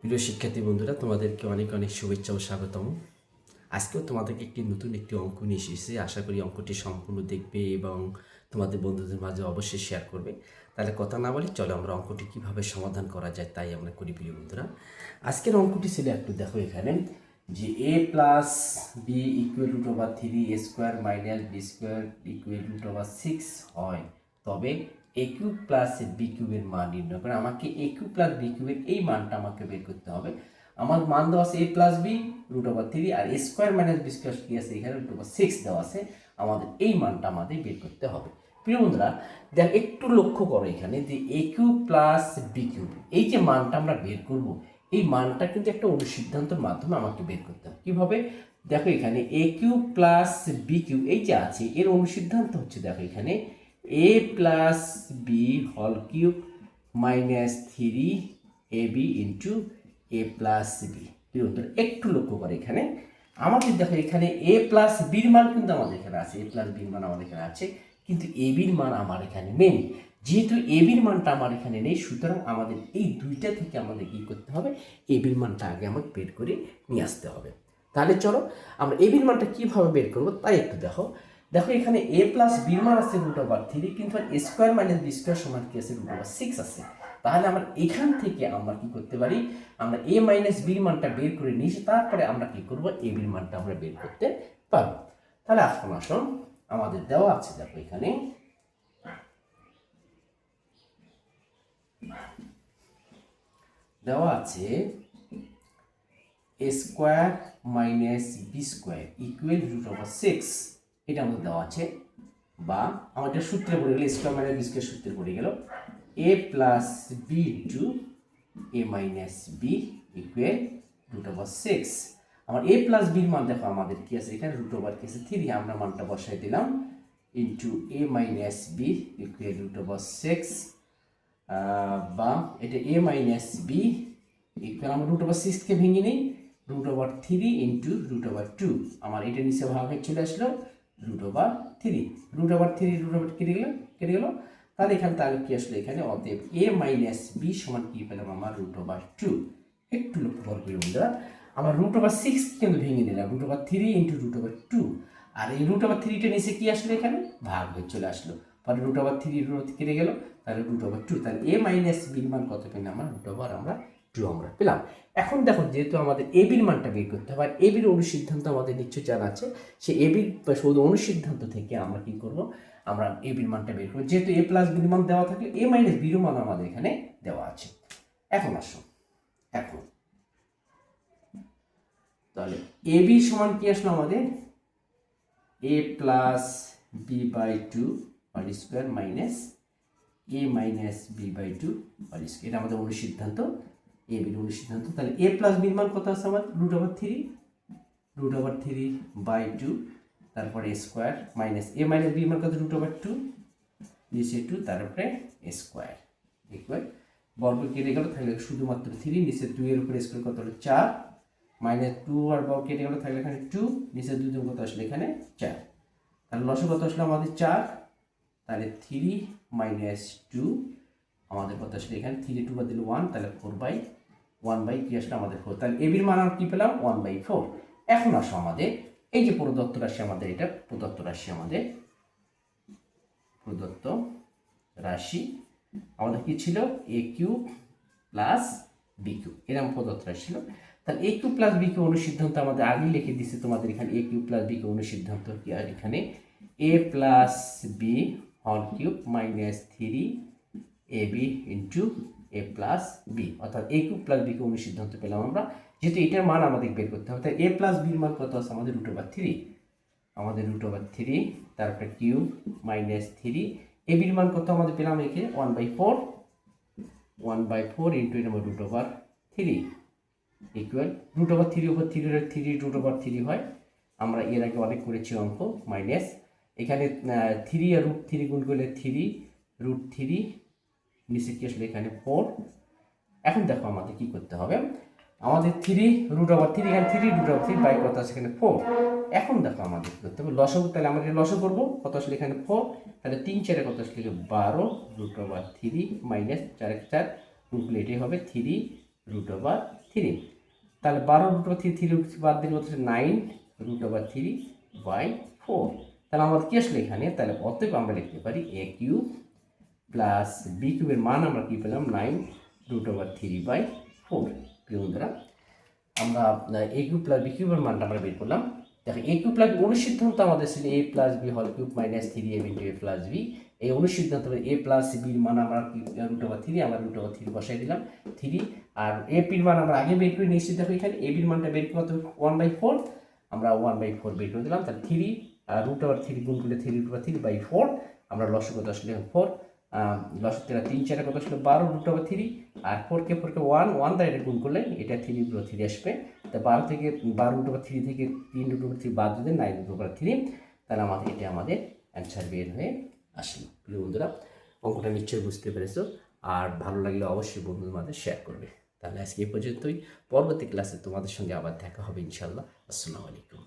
প্রিয় শিক্ষার্থী বন্ধুরা, তোমাদেরকে অনেক অনেক শুভেচ্ছা ও স্বাগতম। আজকেও তোমাদেরকে নতুন একটি অঙ্ক নিয়ে এসেছি। আশা করি অঙ্কটি সম্পূর্ণ দেখবে এবং তোমাদের বন্ধুদের মাঝে অবশ্যই শেয়ার করবে। তাহলে কথা না বলে চলো আমরা অঙ্কটি কীভাবে সমাধান করা যায় তাই আমরা করি। প্রিয় বন্ধুরা, আজকের অঙ্কটি ছিল একটু দেখো এখানে যে a plus B equal root over 3 a square minus B square equal root over 6 হয়, তবে এ কিউব প্লাস বি কিউবের মান নির্ণয় করে। আমাকে এ কিউব প্লাস বি কিউবের এই মানটা আমাকে বের করতে হবে। আমার মান দেওয়া আছে এ প্লাস বি রুট ওভার 3 আর এ স্কোয়ার মাইনাস বি স্কোয়ার কি আছে এখানে রুট ওভার 6 দেওয়া আছে। আমাদের এই মানটা আমাদের বের করতে হবে। প্রিয় বন্ধুরা, দেখ একটু লক্ষ্য করো এখানে যে এ কিউব প্লাস বি কিউব এই যে মানটা আমরা বের করব, এই মানটা কিন্তু একটা অনুসিদ্ধান্তের মাধ্যমে আমাকে বের করতে হবে। কীভাবে? দেখো এখানে A cube plus B cube এই যে আছে এর অনুসিদ্ধান্ত হচ্ছে, দেখো এখানে A plus B whole cube minus 3ab into A plus B. একটু লক্ষ্য করে এখানে আমাদের দেখো এখানে এ প্লাস বির মান কিন্তু আমাদের এখানে আছে, এ প্লাস বির মান আমাদের এখানে আছে, কিন্তু এ বির মান আমার এখানে নেই। যেহেতু এ বির মানটা আমার এখানে নেই, সুতরাং আমাদের এই দুইটা থেকে আমাদের কী করতে হবে, এ বির মানটা আগে আমাকে বের করে নিয়ে আসতে হবে। তাহলে চলো আমরা এ বির মানটা কীভাবে বের করবো তাই একটু দেখো। দেখো এখানে এ প্লাস বির মান আছে রুট ওভার 3, কিন্তু এ স্কোয়ার মাইনাস বি স্কোয়ার সমান কি আছে রুট ওভার 6 আছে। তাহলে আমরা এখান থেকে আমরা কি করতে পারি, আমরা এ মাইনাস বির মানটা বের করে নিয়েছি, তারপরে আমরা কি করব এ বির মানটা আমরা বের করতে পারবো। তাহলে আসুন আমাদের দেওয়া আছে, দেখো এখানে দেওয়া আছে A square minus B square equal root over 6, এটা আমাদের দেওয়া আছে। বা আমাদের সূত্রে পড়ে গেল স্কোয়ার মাইনাস বি স্কোয়ার সূত্রে পড়ে গেল A plus B into A minus B equal root over 6। আমার এ প্লাস বির মান দেখো আমাদের কি আছে এখানে রুট ওভার কি আছে 3, আমরা মানটা বসাই দিলাম into A minus B equal root over 6, বা এটা এ মাইনাস বি ইকুয়াল আমরা রুট ওভার 6কে ভেঙে নিই root over 3 into root over 2। আমার এটা নিচে ভাগ হয়ে চলে আসলো root over 3, root over 3 root over কেটে গেল। তাহলে এখানে তাহলে কি আসলো এখানে অতএব এ মাইনাস বি সমান কি পেলাম আমার রুট ওভার 2। একটু লক্ষ্য করবো বন্ধুরা, আমার রুট ওভার 6 কিন্তু ভেঙে নিলাম root over 3 into root over 2, আর এই রুট ওভার 3টা নিচে কি আসলো এখানে ভাগ হয়ে চলে আসলো। পরে রুট ওভার 3 রুট কেটে গেল, তাহলে রুট ওভার 2। তাহলে এ মাইনাস বির মান কত পেলাম আমরা রুট ওভার আমরা 2 আমরা পেলাম। এখন দেখো যেহেতু আমাদের এ বির মানটা বের করতে হবে আর এ বির অনুসিদ্ধান্ত আমাদের নিশ্চয় জানা আছে, সে এ বির শুধু অনুসিদ্ধান্ত থেকে আমরা কি করব, আমরা এ বির মানটা বের করব। যেহেতু এ প্লাস বির মান দেওয়া থাকে, এ মাইনাস বির মান আমাদের এখানে দেওয়া আছে। এখন আসো এখন তাহলে এ বি সমান কি আসলো আমাদের A plus B by 2 whole square minus A minus B by 2 whole square, এটা আমাদের অনুসিদ্ধান্ত, এ বির অনুসিদ্ধান্ত। তাহলে এ প্লাস বির মান কত আছে আমার রুট ওভার 3 বাই 2, তারপরে square minus A minus B মান কত রুট ওভার 2 নিচে 2, তারপরে স্কোয়ার ইকুয়াল বর্গ কেটে গেল, তাহলে শুধুমাত্র 3 নিচে 2 এর উপরে স্কোয়ার কত হলো 4, মাইনাস 2 আর বর্গ কেটে গেল, তাহলে এখানে 2 নিচে 2 দুগুণ কত আসলে এখানে 4, তাহলে লসগু কত আসলে আমাদের 4, তাহলে 3 মাইনাস 2 আমাদের কত আসলে এখানে 3 2 বাদ দিলে 1, তাহলে 4/1 বাই কি আসলে আমাদের 4। তাহলে এ বির মান আমরা কি পেলাম 1/4। এখন আসো আমাদের এই যে প্রদত্ত রাশি, আমাদের এটা প্রদত্ত রাশি, আমাদের প্রদত্ত রাশি আমাদের কি ছিল A cube plus B cube, এরকম প্রদত্ত রাশি ছিল। তাহলে A cube plus B cube অনুসিদ্ধান্ত আমাদের আগেই লিখে দিচ্ছে তোমাদের এখানে A cube plus B cube অনুসিদ্ধান্ত কি, আর এখানে A plus B whole cube minus 3ab into A plus B, অর্থাৎ A cube plus B cube অনুসিদ্ধান্ত পেলাম আমরা। যেহেতু এটার মান আমাদের বের করতে হবে, তাই এ প্লাস বির মান কত আছে আমাদের রুট ওভার 3, আমাদের রুট ওভার 3, তারপরে কিউব মাইনাস 3, এ বির মান কত আমাদের পেলাম এখানে 1/4 ইন্টু এর root over 3 equal root over 3 over 3 root over 3 হয়। আমরা এর আগে অনেক করেছি অঙ্ক, মাইনাস এখানে 3 আর রুট 3 গুণ করলে 3 রুট 3 নিচে কি আসলে এখানে 4। এখন দেখো আমাদের কি করতে হবে, আমাদের 3 রুট ওভার 3 এখানে 3 রুট ওভার 3 বাই কত আছে এখানে 4। এখন দেখো আমাদের কি করতে হবে লসগু, তাহলে আমরা লসগু করবো কত আসলে এখানে 4, তাহলে 3 4 কত আসলে 12 রুট ওভার 3 মাইনাস 4 4 রুট এটাই হবে 3 রুট ওভার 3। তাহলে 12√3 বাদ দিলে হচ্ছে 9√3/4। তাহলে আমাদের কি আসলে এখানে, তাহলে অতএব আমরা লিখতে পারি a³ প্লাস b³ এর মান আমরা কি পেলাম 9√3/4। প্রিয় বন্ধুরা, আমরা a³ প্লাস b³ এর মানটা আমরা বের করলাম। দেখো a³ প্লাস অনুসিদ্ধান্ত আমাদের ছিল a plus b whole cube minus 3ab into a plus b। এই অনুসিদ্ধান্ত a প্লাস বির মান আমরা √3 আমরা √3 বসাই দিলাম 3, আর a পির মান আমরা আগে বের করে নিয়েছি। দেখো এখানে a বির মানটা বের করতে 1/4, আমরা 1/4 বের করে দিলাম। তাহলে 3 আর √3 গুণ করলে 3√3/4, আমরা লসাগু আসলে 4, লসাগু 3 4 কত ছিল 12√3, আর 4 কে 1 দ্বারা এটা গুণ করলে এটা 3√3 আসবে। তা 12√3 থেকে 3√3 বাদ দিলে 9√3, তাহলে আমাদের এটা আমাদের অ্যান্সার বের হয়ে আসলো। প্রিয় বন্ধুরা, অঙ্কটা নিশ্চয়ই বুঝতে পেরেছো, আর ভালো লাগলে অবশ্যই বন্ধুদের মাঝে শেয়ার করবে। তাহলে আজকে এই পর্যন্তই, পরবর্তী ক্লাসে তোমাদের সঙ্গে আবার দেখা হবে ইনশাল্লাহ। আসসালামু আলাইকুম।